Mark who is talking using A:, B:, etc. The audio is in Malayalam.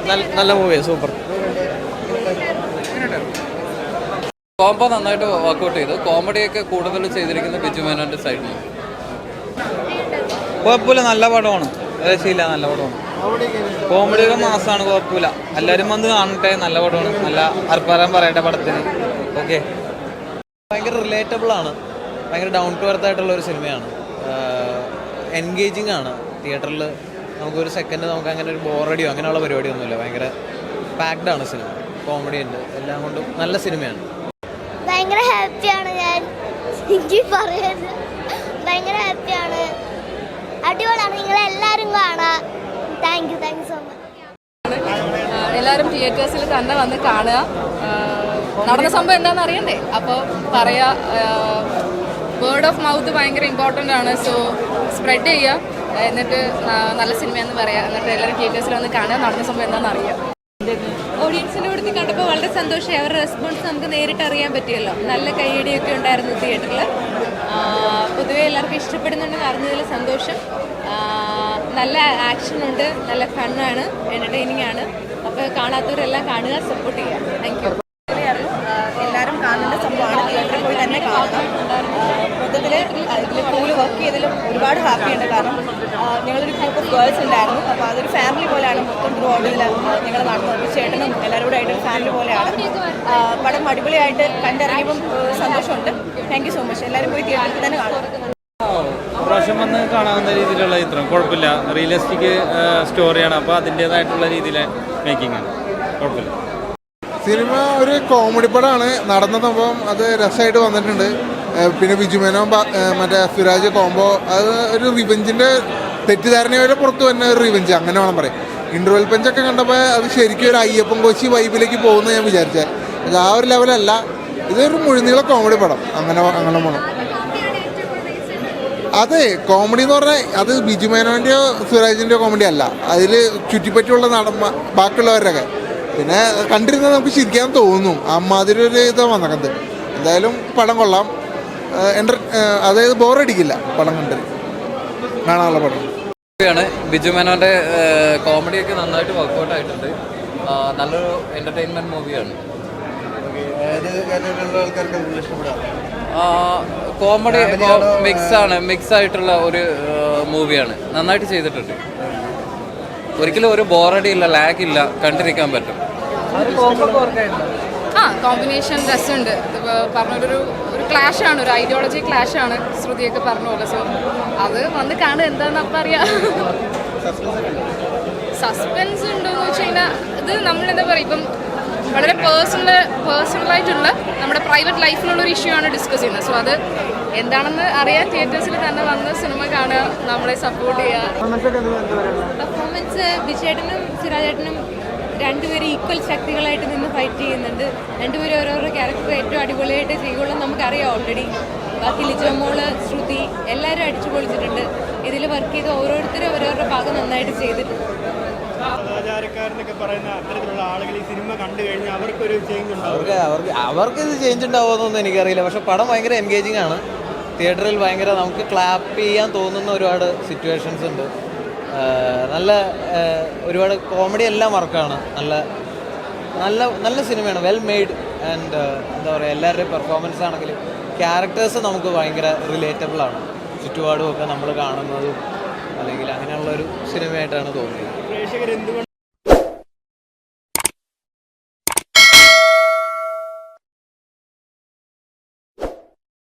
A: നല്ല മൂവിയാണ്, സൂപ്പർ.
B: കോംബോ നന്നായിട്ട് വർക്കൗട്ട് ചെയ്തു. കോമഡിയൊക്കെ കൂടുതൽ ചെയ്തിരിക്കുന്നത് ബിജു മേനോന്റെ സൈഡിൽ നിന്ന്.
A: കുഴപ്പമില്ല, നല്ല പടമാണ്. രക്ഷയില്ല, നല്ല പടമാണ്. കോമഡിയൊക്കെ മാസമാണ്, കുഴപ്പമില്ല. എല്ലാവരും വന്ന് കാണട്ടെ, നല്ല പടമാണ്. നല്ല അർപ്പരം പറയട്ടെ പടത്തിന്. ഓക്കെ, ഭയങ്കര റിലേറ്റബിൾ ആണ്. ഭയങ്കര ഡൗൺ ടു എർത്ത് ആയിട്ടുള്ള ഒരു സിനിമയാണ്. എൻഗേജിങ് ആണ്. തിയേറ്ററിൽ നമുക്കൊരു സെക്കൻഡ് നമുക്ക് അങ്ങനെ ഒരു ബോറടിയോ അങ്ങനെയുള്ള പരിപാടിയൊന്നുമില്ല. ഭയങ്കര പാക്ഡ് ആണ് സിനിമ. കോമഡി ഉണ്ട്, എല്ലാം കൊണ്ടും നല്ല സിനിമയാണ്.
C: ഭയങ്കര ഹാപ്പിയാണ് ഞാൻ. എനിക്ക് പറയുന്നത് ഭയങ്കര ഹാപ്പിയാണ്. അടിപൊളിയാണ്. നിങ്ങളെല്ലാവരും കാണാം. Thank you so much.
D: എല്ലാവരും തിയേറ്റേഴ്സിൽ തന്നെ വന്ന് കാണുക. നടന്ന സംഭവം എന്താണെന്ന് അറിയണ്ടേ, അപ്പോൾ പറയാ. വേർഡ് ഓഫ് മൗത്ത് ഭയങ്കര ഇമ്പോർട്ടൻ്റ് ആണ്. സോ സ്പ്രെഡ് ചെയ്യുക, എന്നിട്ട് നല്ല സിനിമയെന്ന് പറയാം. എന്നിട്ട് എല്ലാവരും തിയേറ്റേഴ്സിൽ വന്ന് കാണുക, നടന്ന സംഭവം എന്താണെന്ന് അറിയാം.
E: ഓഡിയൻസിൻ്റെ അടുത്ത് കണ്ടപ്പോൾ വളരെ സന്തോഷമായി. അവരുടെ റെസ്പോൺസ് നമുക്ക് നേരിട്ട് അറിയാൻ പറ്റിയല്ലോ. നല്ല കൈയടിയൊക്കെ ഉണ്ടായിരുന്നു തിയേറ്ററിൽ. പൊതുവേ എല്ലാവർക്കും ഇഷ്ടപ്പെടുന്നുണ്ടെന്ന് അറിഞ്ഞതിൽ സന്തോഷം. നല്ല ആക്ഷനുണ്ട്, നല്ല ഫണ്ണാണ്, എൻ്റർടൈനിങ് ആണ്. അപ്പോൾ കാണാത്തവരെല്ലാം കാണുക, സപ്പോർട്ട് ചെയ്യുക. Thank you.
F: എല്ലാവരും കാണേണ്ട സംഭവമാണ്. തിയേറ്ററിൽ പോയി തന്നെ കാണണം. മൊത്തത്തിൽ ഇതിൽ കൂടുതൽ വർക്ക് ചെയ്തതിലും ഒരുപാട് ഹാപ്പിയുണ്ട്. കാരണം ഞങ്ങളൊരു ഗ്രൂപ്പ് ഓഫ് ഗേൾസ് ഉണ്ടായിരുന്നു. അപ്പോൾ അതൊരു ഫാമിലി പോലെയാണ്. മൊത്തം ത്രൂ ഔട്ട് ഇതിൽ ഞങ്ങൾ നടന്നു. ചേട്ടനും എല്ലാവരും കൂടെ ആയിട്ടൊരു ഫാമിലി പോലെയാണ്. പടം അടിപൊളിയായിട്ട് കണ്ടിറങ്ങിയപ്പം സന്തോഷമുണ്ട്. Thank you so much. എല്ലാവരും പോയി തിയേറ്ററിൽ തന്നെ കാണാം.
A: പ്രാവശ്യം വന്ന് കാണാവുന്ന രീതിയിലുള്ള ചിത്രം, കുഴപ്പമില്ല. റിയലിസ്റ്റിക് സ്റ്റോറിയാണ്. അപ്പോൾ അതിൻ്റേതായിട്ടുള്ള രീതിയിൽ മേക്കിംഗ് ആണ്, കുഴപ്പമില്ല.
G: സിനിമ ഒരു കോമഡി പടമാണ്. നടന്ന സംഭവം അത് രസമായിട്ട് വന്നിട്ടുണ്ട്. പിന്നെ ബിജുമേനോ മറ്റേ സുരാജ് കോംബോ, അത് ഒരു റിവെഞ്ചിൻ്റെ തെറ്റിദ്ധാരണയുടെ പുറത്ത് തന്നെ ഒരു റിവെഞ്ച്, അങ്ങനെ വേണം പറയാം. ഇൻ്റർവെൽ പഞ്ചൊക്കെ കണ്ടപ്പോൾ അത് ശരിക്കും ഒരു അയ്യപ്പൻ കോശി വൈബിലേക്ക് പോകുമെന്ന് ഞാൻ വിചാരിച്ചത്. അത് ആ ഒരു ലെവലല്ല. ഇതൊരു മുഴുനീള കോമഡി പടം, അങ്ങനെ പോകണം. അതെ, കോമഡി എന്ന് പറഞ്ഞാൽ അത് ബിജുമേനോൻ്റെയോ സുരാജിൻ്റെയോ കോമഡി അല്ല. അതിൽ ചുറ്റിപ്പറ്റിയുള്ള ബാക്കിയുള്ളവരൊക്കെ പിന്നെ കണ്ടിരുന്നാൽ നമുക്ക് ചിരിക്കാൻ തോന്നും. അമ്മാതിരി ഒരു ഇത് വന്നത്. എന്തായാലും പടം കൊള്ളാം. അതായത് ബോറടിക്കില്ല പടം കണ്ടിട്ട് കാണാനുള്ള പടം.
B: ബിജു മേനോന്റെ കോമഡിയൊക്കെ നന്നായിട്ട് വർക്കൗട്ട് ആയിട്ടുണ്ട്. നല്ലൊരു എന്റർടൈൻമെന്റ് മൂവിയാണ്. കോമഡി മിക്സ് ആയിട്ടുള്ള ഒരു മൂവിയാണ്. നന്നായിട്ട് ചെയ്തിട്ടുണ്ട്. ഒരിക്കലും ഒരു ബോറടി ഇല്ല, ലാഗ് ഇല്ല, കണ്ടിരിക്കാൻ പറ്റും.
D: കോമ്പിനേഷൻ രസമുണ്ട്. പറഞ്ഞൊരു ക്ലാഷാണ്, ഒരു ഐഡിയോളജി ക്ലാഷാണ്. ശ്രുതിയൊക്കെ പറഞ്ഞ പോലെ. സോ അത് വന്ന് കാണുക. എന്താണെന്ന് അപ്പം അറിയാം. സസ്പെൻസ് ഉണ്ടോയെന്ന് വെച്ച് കഴിഞ്ഞാൽ ഇത് നമ്മളെന്താ പറയുക, ഇപ്പം വളരെ പേഴ്സണലായിട്ടുള്ള നമ്മുടെ പ്രൈവറ്റ് ലൈഫിലുള്ളൊരു ഇഷ്യൂ ആണ് ഡിസ്കസ് ചെയ്യുന്നത്. സോ അത് എന്താണെന്ന് അറിയാൻ തിയേറ്റേഴ്സിൽ തന്നെ വന്ന് സിനിമ കാണുക, നമ്മളെ സപ്പോർട്ട് ചെയ്യുക.
E: പെർഫോമൻസ് വിജയേട്ടനും സുരാജേട്ടനും രണ്ടുപേരും ഈക്വൽ ശക്തികളായിട്ട് നിന്ന് ഫൈറ്റ് ചെയ്യുന്നുണ്ട്. രണ്ടുപേരും ഓരോരോ ക്യാരക്ടർ ഏറ്റവും അടിപൊളിയായിട്ട് ചെയ്യുള്ളൂ നമുക്കറിയാം ഓൾറെഡി. ബാക്കി ലിജോമോള്, ശ്രുതി എല്ലാവരും അടിച്ചു പൊളിച്ചിട്ടുണ്ട്. ഇതിൽ വർക്ക് ചെയ്ത് ഓരോരുത്തരും ഓരോരുടെ ഭാഗം നന്നായിട്ട് ചെയ്തിട്ടുണ്ട്.
H: സദാചാരക്കാരെന്നൊക്കെ പറയുന്ന അത്തരത്തിലുള്ള ആളുകൾ ഈ സിനിമ കണ്ടു കഴിഞ്ഞാൽ അവർക്കൊരു ചേഞ്ച് ഉണ്ടാവും.
A: അവർക്ക് ഇത് ചേഞ്ച് ഉണ്ടാവുമെന്നൊന്നും എനിക്കറിയില്ല. പക്ഷെ പടം ഭയങ്കര എൻഗേജിങ് ആണ്. തിയേറ്ററിൽ ഭയങ്കര നമുക്ക് ക്ലാപ്പ് ചെയ്യാൻ തോന്നുന്ന ഒരുപാട് സിറ്റുവേഷൻസ് ഉണ്ട്. നല്ല ഒരുപാട് കോമഡി എല്ലാം വർക്കാണ്. നല്ല നല്ല നല്ല സിനിമയാണ്. Well made. ആൻഡ് എന്താ പറയുക, എല്ലാവരുടെയും പെർഫോമൻസ് ആണെങ്കിലും ക്യാരക്ടേഴ്സ് നമുക്ക് ഭയങ്കര റിലേറ്റബിൾ ആണ്. ചുറ്റുപാടും ഒക്കെ നമ്മൾ കാണുന്നതും അല്ലെങ്കിൽ അങ്ങനെയുള്ളൊരു സിനിമയായിട്ടാണ് തോന്നിയത്.